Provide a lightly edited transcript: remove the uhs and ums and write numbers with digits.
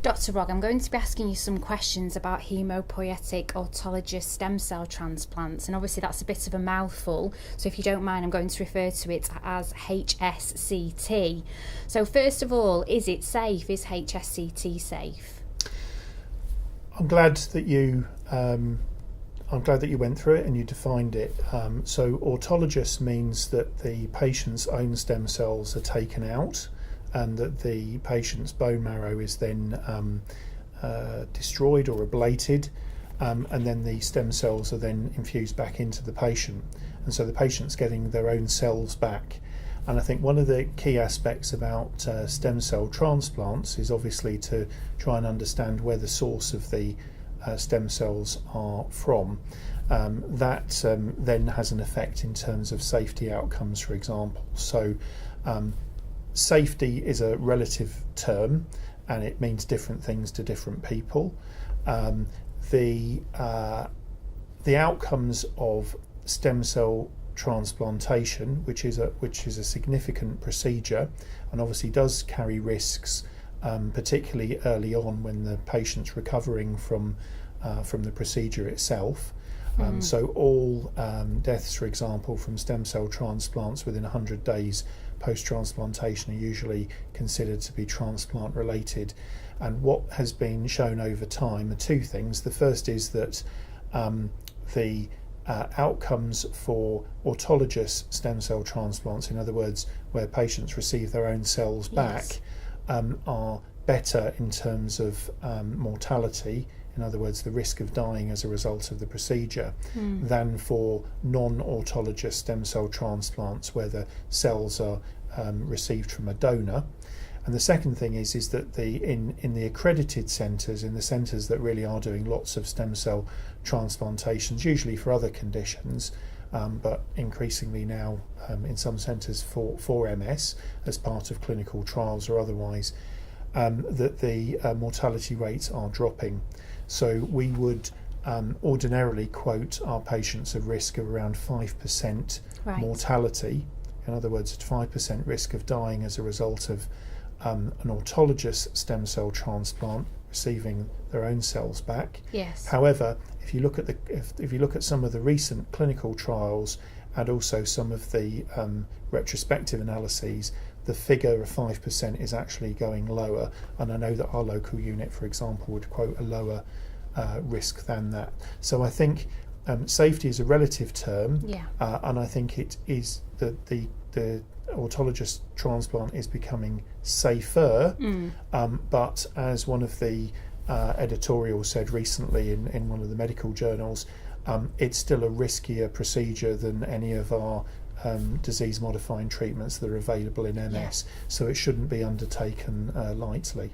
Dr Rog, I'm going to be asking you some questions about haemopoietic autologous stem cell transplants, and obviously that's a bit of a mouthful, so if you don't mind, I'm going to refer to it as HSCT. So first of all, is it safe? Is HSCT safe? I'm glad that you went through it and you defined it. So autologous means that the patient's own stem cells are taken out, and that the patient's bone marrow is then destroyed or ablated, and then the stem cells are then infused back into the patient, and so the patient's getting their own cells back. And I think one of the key aspects about stem cell transplants is obviously to try and understand where the source of the stem cells are from. That then has an effect in terms of safety outcomes, for example. So safety is a relative term, and it means different things to different people. The outcomes of stem cell transplantation, which is a significant procedure, and obviously does carry risks, particularly early on when the patient's recovering from the procedure itself. So all deaths, for example, from stem cell transplants within 100 days post-transplantation are usually considered to be transplant related. And what has been shown over time are two things. The first is that the outcomes for autologous stem cell transplants, in other words, where patients receive their own cells back, are better in terms of mortality, in other words, the risk of dying as a result of the procedure, than for non-autologous stem cell transplants where the cells are received from a donor. And the second thing is that in the accredited centres, in the centres that really are doing lots of stem cell transplantations, usually for other conditions, but increasingly now in some centres for MS as part of clinical trials or otherwise, that the mortality rates are dropping. So we would ordinarily quote our patients a risk of around 5% mortality. In other words, 5% risk of dying as a result of an autologous stem cell transplant, receiving their own cells back. Yes. However, if you look at some of the recent clinical trials and also some of the retrospective analyses, the figure of 5% is actually going lower, and I know that our local unit, for example, would quote a lower risk than that. So I think safety is a relative term, and I think it is that the autologous transplant is becoming safer, but as one of the editorials said recently in one of the medical journals, it's still a riskier procedure than any of our disease modifying treatments that are available in MS, so it shouldn't be undertaken lightly.